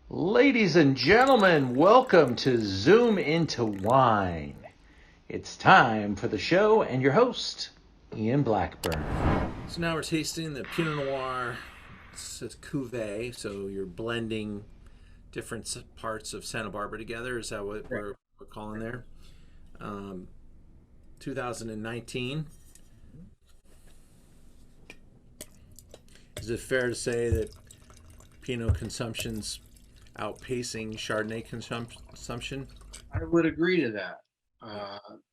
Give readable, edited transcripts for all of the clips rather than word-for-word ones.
Ladies and gentlemen, welcome to Zoom into Wine. It's time for the show and your host, Ian Blackburn. So now we're tasting the Pinot Noir. It's a cuvee, so you're blending different parts of Santa Barbara together. Is that what Right. we're calling there? Um, 2019. Is it fair to say that Pinot consumption's outpacing Chardonnay consumption? I would agree to that.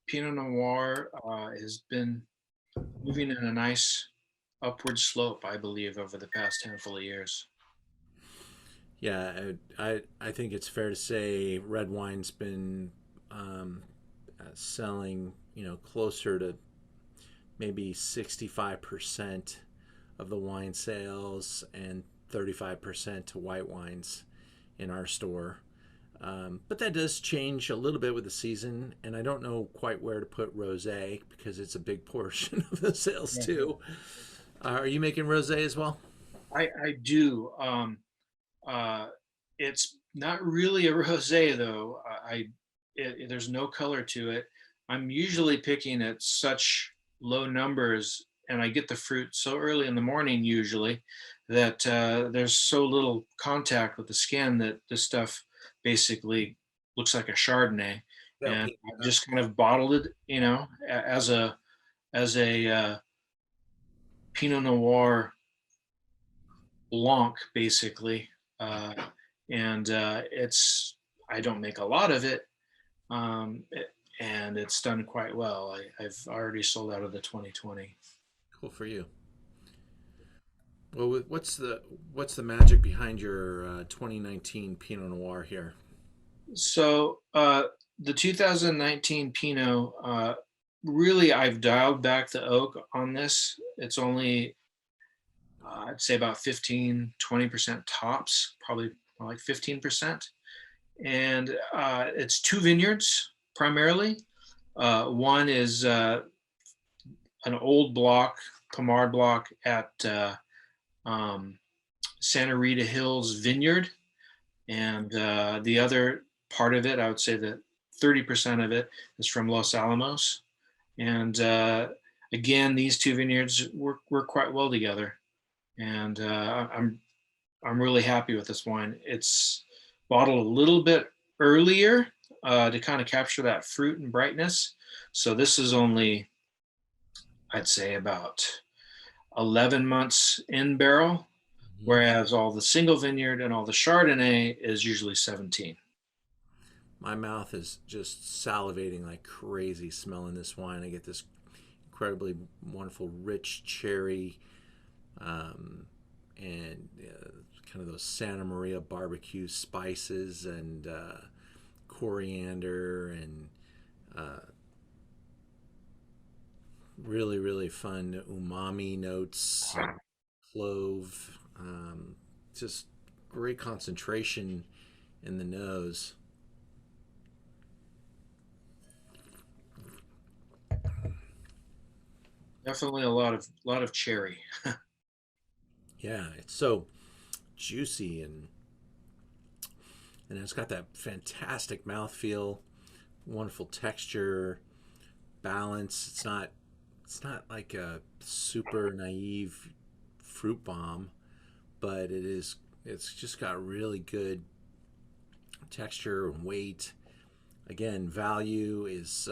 Pinot Noir has been moving in a nice upward slope, I believe, over the past handful of years. Yeah, I think it's fair to say red wine's been selling, closer to maybe 65% of the wine sales and 35% to white wines in our store. But that does change a little bit with the season, and I don't know quite where to put rosé because it's a big portion of the sales Yeah. too. Are you making rosé as well? I do. Uh, it's not really a rosé though. There's no color to it. I'm usually picking at such low numbers, and I get the fruit so early in the morning usually that there's so little contact with the skin that this stuff basically looks like a Chardonnay, Well, and pink. I've just kind of bottled it, as a Pinot Noir Blanc, basically. Uh, and it's I don't make a lot of it, and it's done quite well. I've already sold out of the 2020. Cool for you. Well, what's the magic behind your 2019 Pinot Noir here? So the 2019 Pinot, really, I've dialed back the oak on this. It's only I'd say about 15-20% tops, probably more like 15%. And it's two vineyards primarily. One is an old block, Pomard block at um, Santa Rita Hills Vineyard, and the other part of it, I would say that 30% of it is from Los Alamos. And again, these two vineyards work quite well together, and I'm really happy with this wine. It's bottled a little bit earlier to kind of capture that fruit and brightness. So this is only, I'd say, about 11 months in barrel, Mhm. whereas all the single vineyard and all the Chardonnay is usually 17. My mouth is just salivating like crazy smelling this wine. I get this incredibly wonderful, rich cherry, um, and kind of those Santa Maria barbecue spices and coriander and uh, really, really fun umami notes, clove, just great concentration in the nose. Definitely a lot of cherry. Yeah, it's so juicy and it's got that fantastic mouthfeel, wonderful texture, balance. It's not like a super naive fruit bomb, but it's just got really good texture and weight. Again, value is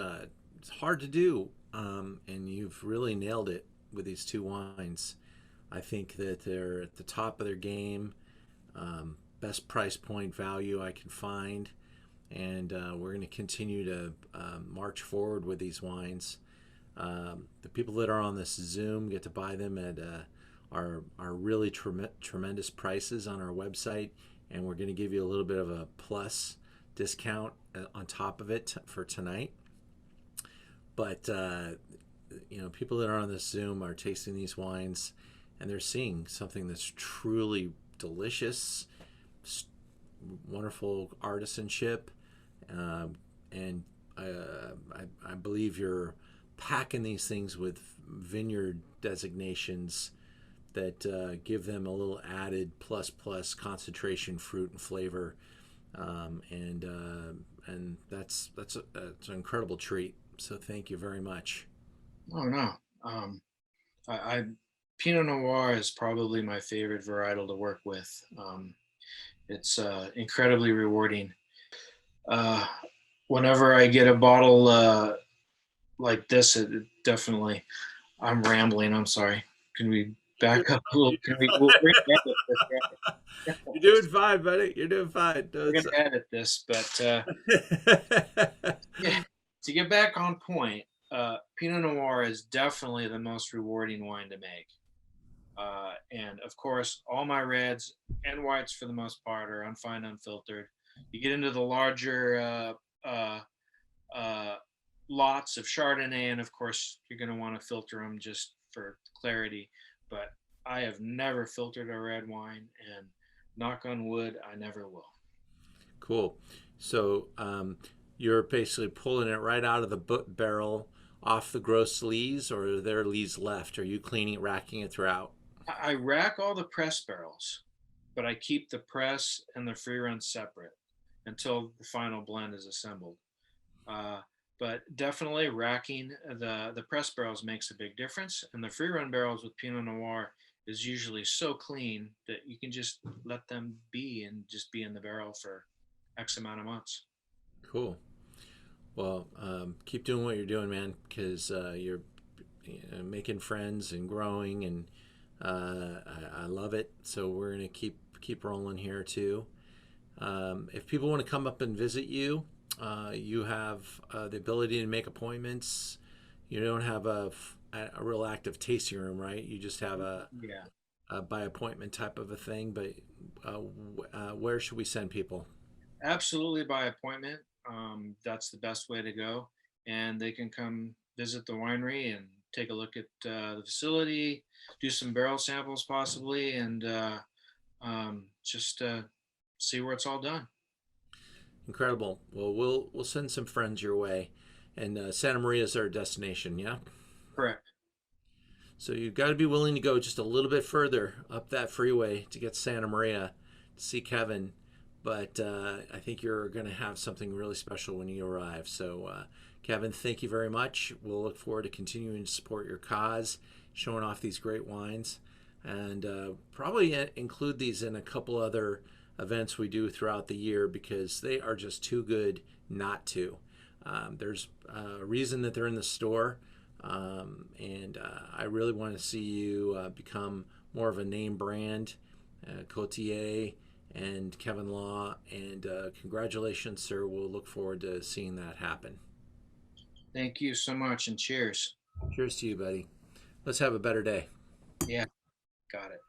it's hard to do, and you've really nailed it with these two wines. I think that they're at the top of their game, best price point value I can find, and we're going to continue to march forward with these wines. The people that are on this Zoom get to buy them at our really tremendous prices on our website, and we're going to give you a little bit of a plus discount on top of it for tonight. But people that are on this Zoom are tasting these wines, and they're seeing something that's truly delicious, wonderful artisanship, and I believe you're packing these things with vineyard designations that give them a little added plus concentration, fruit, and flavor, and that's it's an incredible treat. So thank you very much. Oh no. I Pinot Noir is probably my favorite varietal to work with. It's incredibly rewarding. Uh, Whenever I get a bottle like this, it definitely. I'm rambling. I'm sorry. Can we back up a little? Can we? We're gonna edit this. You're doing fine, buddy. You're doing fine. No, We're gonna edit this, but yeah. To get back on point, Pinot Noir is definitely the most rewarding wine to make. And of course, all my reds and whites, for the most part, are unfined, unfiltered. You get into the larger uh, lots of Chardonnay, and of course, you're going to want to filter them just for clarity. But I have never filtered a red wine, and knock on wood, I never will. cool. So you're basically pulling it right out of the barrel off the gross lees, or are there lees left? Are you cleaning, racking it throughout? I rack all the press barrels, but I keep the press and the free run separate until the final blend is assembled. Uh, but definitely racking the press barrels makes a big difference. And the free run barrels with Pinot Noir is usually so clean that you can just let them be and just be in the barrel for X amount of months. Cool. Well, keep doing what you're doing, man, because you're making friends and growing, and I love it. So we're gonna keep rolling here too. If people want to come up and visit you, you have the ability to make appointments. You don't have a real active tasting room, right? You just have Yeah, a by appointment type of a thing. But where should we send people? absolutely by appointment. That's the best way to go. And they can come visit the winery and take a look at the facility, do some barrel samples possibly, and just see where it's all done. Incredible. Well, we'll send some friends your way, and Santa Maria is our destination. Yeah. Correct. So you've got to be willing to go just a little bit further up that freeway to get to Santa Maria to see Kevin. But I think you're going to have something really special when you arrive. So, Kevin, thank you very much. We'll look forward to continuing to support your cause, showing off these great wines, and probably include these in a couple other events we do throughout the year because they are just too good not to. There's a reason that they're in the store, and I really want to see you become more of a name brand, Côtière and Kevin Law, and congratulations, sir. We'll look forward to seeing that happen. Thank you so much and cheers. Cheers to you, buddy. Let's have a better day. Yeah, got it.